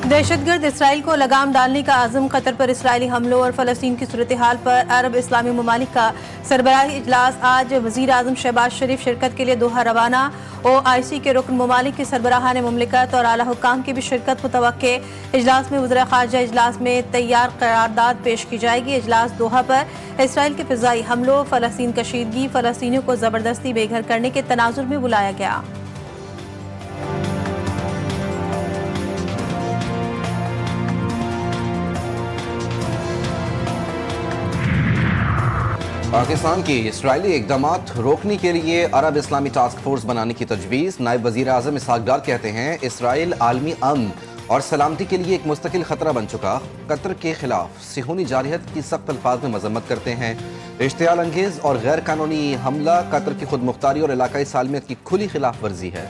दहशतगर्द Israel को लगाम डालने का आज़म, कतर पर इसराइली हमलों और फ़लस्तीन की सूरत हाल पर अरब इस्लामी ममालिक का सरबराही इजलास। आज वज़ीर आज़म शहबाज शरीफ शिरकत के लिए दोहा रवाना। OIC के रुकन ममालिक के सरबराहान मुमलिकत और आला हुक्काम की भी शिरकत मुतवक्के। इजलास में वज़ीर ख़ारजा इजलास में तैयार करारदाद पेश की जाएगी। इजलास दोहा पर इसराइल के फ़िज़ाई हमलों, फ़लस्तीन कशीदगी, फ़लस्तीनियों को ज़बरदस्ती बेघर करने के तनाजुर में बुलाया गया। पाकिस्तान की इसराइली इक़दामात रोकने के लिए अरब इस्लामी टास्क फोर्स बनाने की तजवीज़। नायब वज़ीर आज़म इसहाक़ डार कहते हैं इसराइल आलमी अमन और सलामती के लिए एक मुस्तकिल खतरा बन चुका। कतर के खिलाफ सिहूनी जारहियत की सख्त अल्फाज में मजम्मत करते हैं। इश्तियाल अंगेज़ और गैर कानूनी हमला कतर की खुद मुख्तारी और इलाकाई सालमियत की खुली खिलाफ वर्जी है।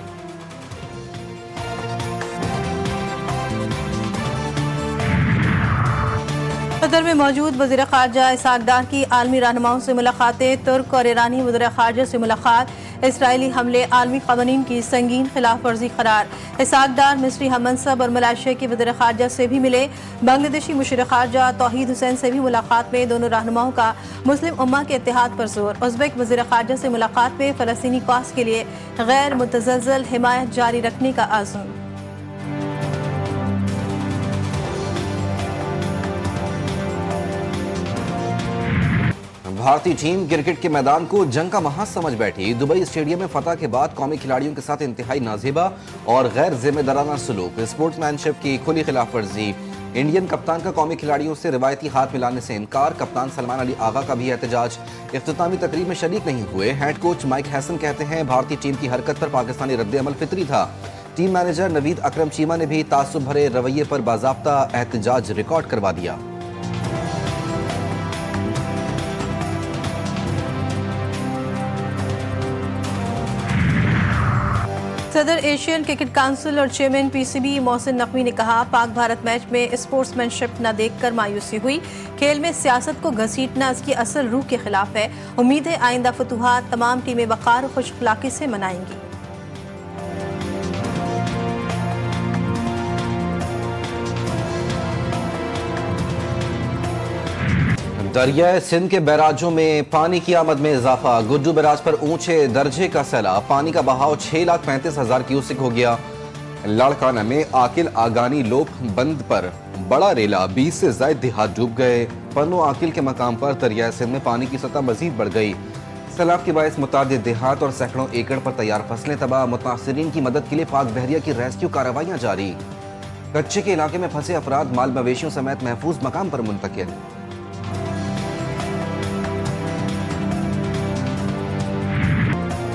कतर में मौजूद वज़ीर ख़ारजा इसहाक़ डार की आलमी रहनुमाओं से मुलाकातें। तुर्क और ईरानी वज़ीर ख़ारजा से मुलाकात। इसराइली हमले आलमी क़वानीन की संगीन खिलाफ वर्जी करार। इसहाक़ डार मिस्री हममनसब और मलेशिया के वज़ीर ख़ारजा से भी मिले। बांग्लादेशी मुशीर ख़ारजा तौहीद हुसैन से भी मुलाकात में दोनों रहनुमाओं का मुस्लिम उम्मा के इत्तेहाद पर जोर। उज़्बेक वज़ीर ख़ारजा से मुलाकात में फ़लस्तीनी कौस के लिए गैर मुतज़लज़ल हिमायत जारी रखने का आज़म। भारतीय टीम क्रिकेट के मैदान को जंग का महाज समझ बैठी। दुबई स्टेडियम में फतह के बाद कौमी खिलाड़ियों के साथ इंतहाई नाज़ेबा और गैर जिम्मेदाराना सलूक, स्पोर्ट्समैनशिप की खुली खिलाफ वर्जी। इंडियन कप्तान का कौमी खिलाड़ियों से रिवायती हाथ मिलाने से इनकार। कप्तान सलमान अली आगा का भी एहतजाज। इख्तितामी तकरीब में शरीक नहीं हुए। हेड कोच माइक हैसन कहते हैं भारतीय टीम की हरकत पर पाकिस्तानी रद्द-ए-अमल फितरी था। टीम मैनेजर नवीद अकरम चीमा ने भी तासुब भरे रवैये पर बाज़ाब्ता एहतजाज रिकॉर्ड करवा दिया। सदर एशियन क्रिकेट काउंसिल और चेयरमैन PCB मोहसिन नकवी ने कहा, पाक भारत मैच में स्पोर्ट्समैनशिप न देखकर मायूसी हुई। खेल में सियासत को घसीटना इसकी असल रूह के खिलाफ है। उम्मीद है आइंदा फतूहात तमाम टीमें वक़ार और खुश अखलाक़ी से मनाएंगी। दरियाए सिंध के बैराजों में पानी की आमद में इजाफा। गुड्डू बैराज पर ऊंचे दर्जे का सैलाब। पानी का बहाव 6,35,000 क्यूसेक हो गया। लाड़काना में आकिल आगानी लोप बंद पर बड़ा रेला 20 से ज्यादा देहात डूब गए। पन्नो आकिल के मकाम पर दरियाए सिंध में पानी की सतह मजीद बढ़ गई। सैलाब के बायस मुतादिद देहात और सैकड़ों एकड़ पर तैयार फसलें तबाह। मुतासिरीन की मदद के लिए पाक बहरिया की रेस्क्यू कार्रवाइयां जारी। कच्चे के इलाके में फंसे अफराद माल मवेशियों समेत महफूज मकाम पर मुंतकिल।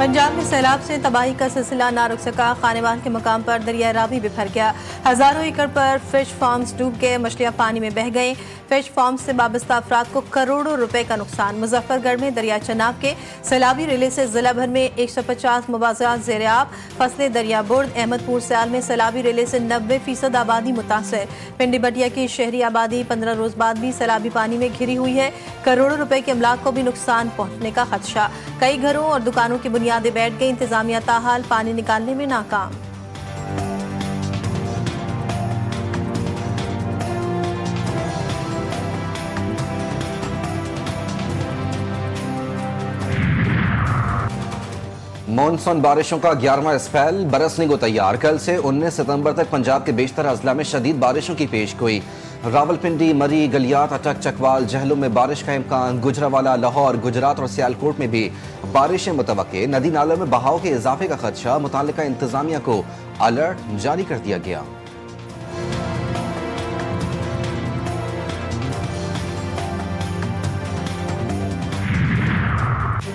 पंजाब में सैलाब से तबाही का सिलसिला ना रुक सका। खानेवाल के मकाम पर दरिया रावी बिफर गया। हजारों एकड़ पर फिश फार्म्स डूब गए। मछलियां पानी में बह गईं। फिश फार्म्स से वाबस्ता अफराद को करोड़ों रुपए का नुकसान। मुजफ्फरगढ़ में दरिया चनाब के सैलाबी रेले से जिला भर में 150 मुबाज़ात ज़ेर-ए-आब। फसलें दरिया बुर्द। अहमदपुर सयाल में सैलाबी रेले से 90% आबादी मुतासर। पिंडी बटिया की शहरी आबादी 15 रोज बाद भी सैलाबी पानी में घिरी हुई है। करोड़ों रुपए के अमलाक को भी नुकसान पहुंचने का खदशा। कई घरों और दुकानों की बुनियादें बैठ गई। इंतजामिया ताहाल पानी निकालने में नाकाम। मॉनसून बारिशों का 11वां स्पेल बरसने को तैयार। कल से 19 सितंबर तक पंजाब के बेशतर अजला में शदीद बारिशों की पेशगोई। रावलपिंडी, मरी, गलियात, अटक, चकवाल, जहलुम में बारिश का इम्कान। गुजरावाला, लाहौर, गुजरात और सियालकोट में भी बारिशें मुतवक्के। नदी नालों में बहाव के इजाफे का खदशा। मुताल्लिका इंतजामिया को अलर्ट जारी कर दिया गया।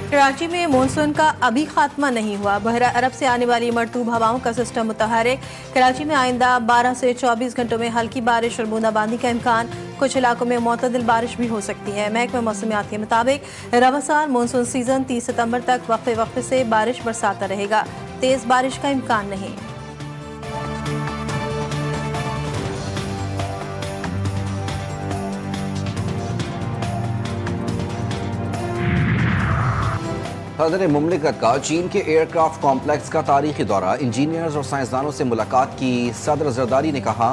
कराची में मानसून का अभी खात्मा नहीं हुआ। बहरा अरब से आने वाली मरतूब हवाओं का सिस्टम मुतहरिक। कराची में आइंदा 12 से 24 घंटों में हल्की बारिश और बूंदाबांदी का इम्कान। कुछ इलाकों में मुतदिल बारिश भी हो सकती है। महकमा मौसमियात के मुताबिक रवासार मानसून सीजन 30 सितंबर तक वक्फे वक्फे से बारिश बरसाता रहेगा। तेज बारिश का इम्कान नहीं। सदर मुमलिकत का चीन के एयरक्राफ्ट कॉम्प्लेक्स का तारीखी दौरा, इंजीनियर्स और साइंसदानों से मुलाकात की। सदर जरदारी ने कहा,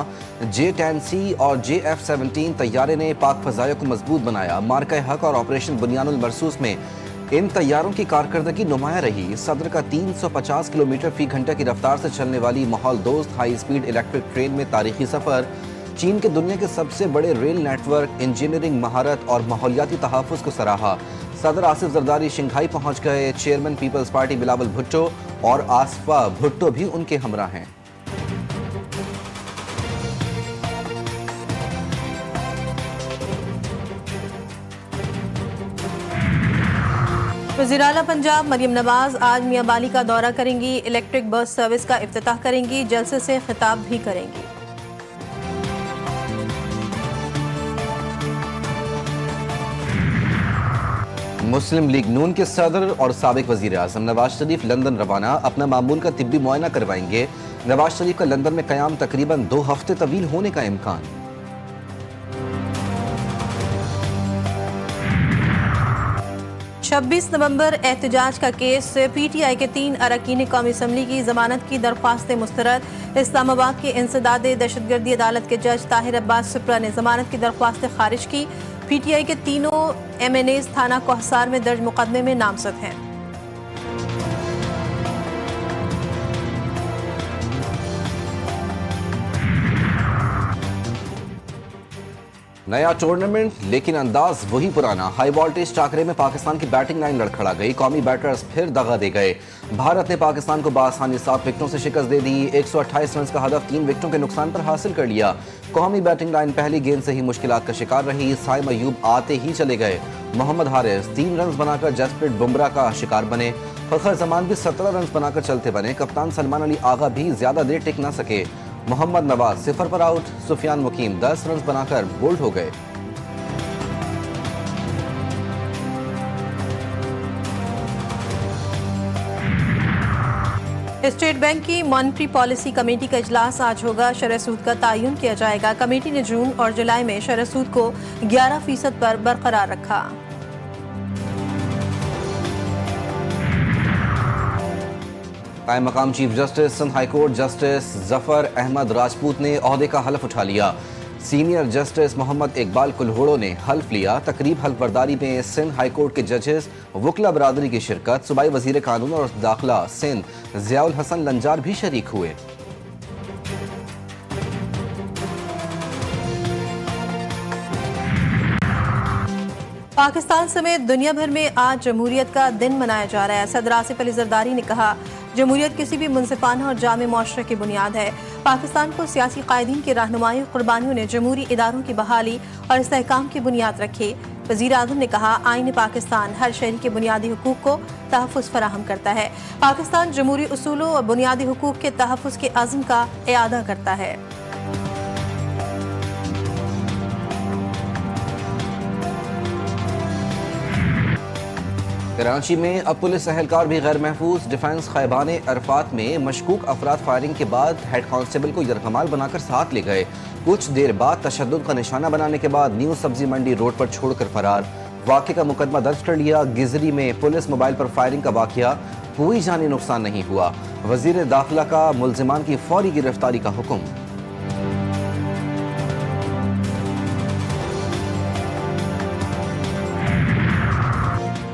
J-10C और JF-17 तैयारे ने पाक फजाइयों को मजबूत बनाया। मार्का हक और ऑपरेशन बुनियानुल मरसूस में इन तैयारों की कारकर्दगी नुमाया रही। सदर का 350 किलोमीटर फी घंटे की रफ्तार से चलने वाली माहौल दोस्त हाई स्पीड इलेक्ट्रिक ट्रेन में तारीखी सफर, चीन के दुनिया के सबसे बड़े रेल नेटवर्क, इंजीनियरिंग महारत और माहौलियाती तहफ़्फ़ुज़ को सराहा। सदर आसिफ जरदारी शंघाई पहुंच गए। Chairman people's party Bilawal Bhutto और आसफा भुट्टो भी उनके हमरा हैं। वज़ीर आला पंजाब मरियम नवाज आज मियां बाली का दौरा करेंगी। इलेक्ट्रिक बस सर्विस का इफ्तिताह करेंगी। जलसे से खिताब भी करेंगी। मुस्लिम लीग नून के सदर और साबिक वजीर आज़म नवाज शरीफ लंदन रवाना, अपना मामूल का तिब्बी मुआयना करवाएंगे। नवाज शरीफ का लंदन में क़याम तकरीबन 2 हफ्ते तवील होने का इम्कान। छब्बीस नवंबर एहतजाज का केस, PTI के 3 अरकान कौमी असम्बली की जमानत की दरख्वास्तें मुस्तरद। इस्लामाबाद के इंसदाद दहशतगर्दी अदालत के जज ताहिर अब्बास सुप्रा ने जमानत की दरख्वास्तें खारिज की। PTI के तीनों MNAs थाना कोहसार में दर्ज मुकदमे में नामजद हैं। नया टूर्नामेंट लेकिन अंदाज वही पुराना। हाई वोल्टेज टाकरे में पाकिस्तान की बैटिंग लाइन लड़खड़ा गई। कौमी बैटर्स फिर दगा दे गए। भारत ने पाकिस्तान को बासानी 7 विकेटों से शिकस्त दे दी। 128 रन का हदफ 3 विकेटों के नुकसान पर हासिल कर लिया। कौमी बैटिंग लाइन पहली गेंद से ही मुश्किलात का शिकार रही। साइम अयूब आते ही चले गए। मोहम्मद हारिस 3 रन बनाकर जसप्रीत बुमराह का शिकार बने। फखर जमान भी 17 रन बनाकर चलते बने। कप्तान सलमान अली आगा भी ज्यादा देर टिक न सके। मोहम्मद नवाज 0 पर आउट। सुफियान मुकीम 10 रन बनाकर बोल्ड हो गए। स्टेट बैंक की मॉनिटरी पॉलिसी कमेटी का इजलास आज होगा। शरह सूद का तयन किया जाएगा। कमेटी ने जून और जुलाई में शरह सूद को 11% पर बरकरार रखा। कायम मकाम chief justice Sindh high court justice Zafar Ahmed Rajput ने ओहदे का हल्फ उठा लिया। सीनियर जस्टिस मोहम्मद इकबाल कुल्होड़ो ने हल्फ लिया। तकरीब हल्फ बर्दारी में सिंध हाईकोर्ट के जजेस, वकला बरादरी की शिरकत, सूबाई वजीर कानून और दाखिला सिंध ज़ियाउल हसन लंजार भी शरीक हुए। पाकिस्तान समेत दुनिया भर में आज जमहूरियत का दिन मनाया जा रहा है। सदर आसिफ अली जरदारी ने कहा, जमहूरियत किसी भी मुनसिफाना और जामे मुआशरे की बुनियाद है। पाकिस्तान को सियासी कायदीन की रहनुमाई और कुर्बानियों ने जमहूरी इदारों की बहाली और इस्तेहकाम की बुनियाद रखी। वज़ीर आज़म ने कहा, आईन पाकिस्तान हर शहरी के बुनियादी हुकूक को तहफ़्फ़ुज़ फराहम करता है। पाकिस्तान जमहूरी उसूलों और बुनियादी हुकूक के तहफ़्फ़ुज़ के अज़्म का इआदा करता है। कराची में अब पुलिस एहलकार भी गैर महफूज। डिफेंस खैबान अरफात में मशकूक अफराद फायरिंग के बाद हेड कांस्टेबल को यरगमाल बनाकर साथ ले गए। कुछ देर बाद तशद्दुद का निशाना बनाने के बाद न्यू सब्जी मंडी रोड पर छोड़कर फरार। वाक़े का मुकदमा दर्ज कर लिया। गिजरी में पुलिस मोबाइल पर फायरिंग का वाक़या, कोई जानी नुकसान नहीं हुआ। वजीर दाखिला का मुल्जिमान की फौरी गिरफ्तारी का हुक्म।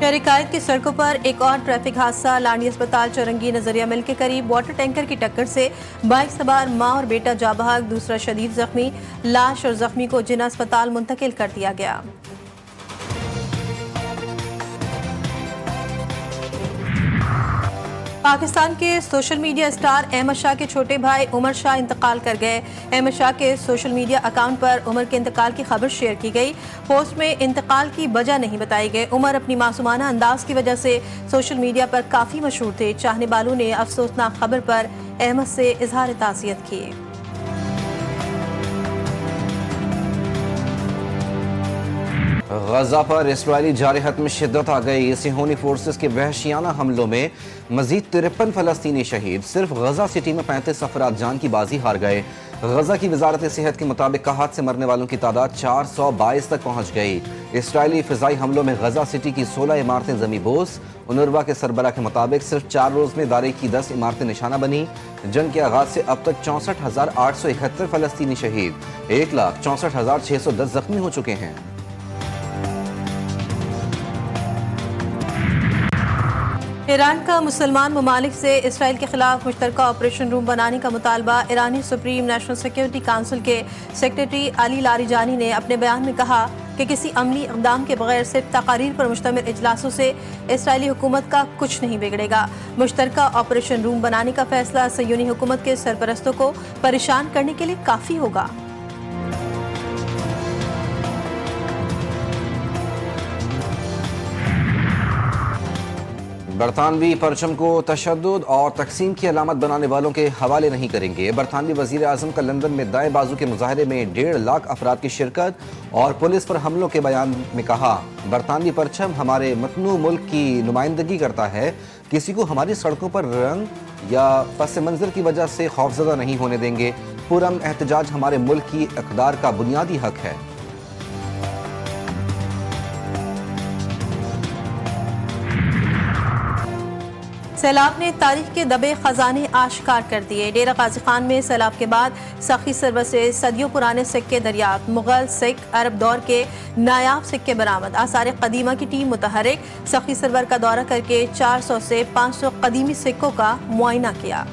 शहर-ए-कायद की सड़कों पर एक और ट्रैफिक हादसा। लांडी अस्पताल चौरंगी नजरिया मिल के करीब वाटर टैंकर की टक्कर से बाइक सवार मां और बेटा जाँ बहक, दूसरा शदीद जख्मी। लाश और जख्मी को जिना अस्पताल मुंतकिल कर दिया गया। पाकिस्तान के social media star Ahmed Shah के छोटे भाई उमर शाह इंतकाल कर गए। अहमद शाह के सोशल मीडिया अकाउंट पर उमर के इंतकाल की खबर शेयर की गई। पोस्ट में इंतकाल की वजह नहीं बताई गई। उमर अपनी मासूमाना अंदाज की वजह से सोशल मीडिया पर काफी मशहूर थे। चाहने वालों ने अफसोसनाक खबर पर अहमद से इजहार ताज़ियत किए। गजा पर इसराइली जारहत में शिद्दत आ गई। सिहोनी फोर्सेस के वहशियाना हमलों में मजीद 53 फलस्तीनी शहीद। सिर्फ गजा सिटी में 35 अफराद जान की बाजी हार गए। गजा की वजारत सेहत के मुताबिक कहत से मरने वालों की तादाद 422 तक पहुंच गई। इसराइली फिजाई हमलों में गजा सिटी की 16 इमारतें जमी बोस। उनरवा के सरबरा के मुताबिक सिर्फ 4 रोज में दारे की 10 इमारतें निशाना बनी। जंग के आगाज से अब तक 64,871 फलस्तीनी शहीद, 1,64,610 जख्मी हो चुके हैं। ईरान का मुसलमान ममालिक से इसराइल के खिलाफ मुश्तरका ऑपरेशन रूम बनाने का मुतालबा। ईरानी सुप्रीम नेशनल सिक्योरिटी काउंसिल के सेक्रेटरी अली लारिजानी ने अपने बयान में कहा कि किसी अमली इक़दाम के बगैर सिर्फ तकारीर पर मुश्तमिल इजलासों से इसराइली हुकूमत का कुछ नहीं बिगड़ेगा। मुश्तरका ऑपरेशन रूम बनाने का फैसला सयूनी हुकूमत के सरपरस्तों को परेशान करने के लिए काफ़ी होगा। बरतानवी परचम को तशद्दुद और तकसीम की अलामत बनाने वालों के हवाले नहीं करेंगे। बरतानवी वज़ीर आज़म का लंदन में दाएं बाजू के मुजाहरे में 1.5 लाख अफराद की शिरकत और पुलिस पर हमलों के बयान में कहा, बरतानवी परचम हमारे मतनू मुल्क की नुमाइंदगी करता है। किसी को हमारी सड़कों पर रंग या पस मंज़र की वजह से खौफजदा नहीं होने देंगे। पुरअमन एहतजाज हमारे मुल्क की इक़दार का बुनियादी हक है। सैलाब ने तारीख के दबे खजाने आश्कार कर दिए। डेरा गाजी खान में सैलाब के बाद सखी सरवर से सदियों पुराने सिक्के दरियाफ्त। मुगल, सिख, अरब दौर के नायाब सिक्के बरामद। आसार कदीमा की टीम मुतहरिक। सखी सरवर का दौरा करके 400 से 500 कदीमी सिक्कों का मुआयना किया।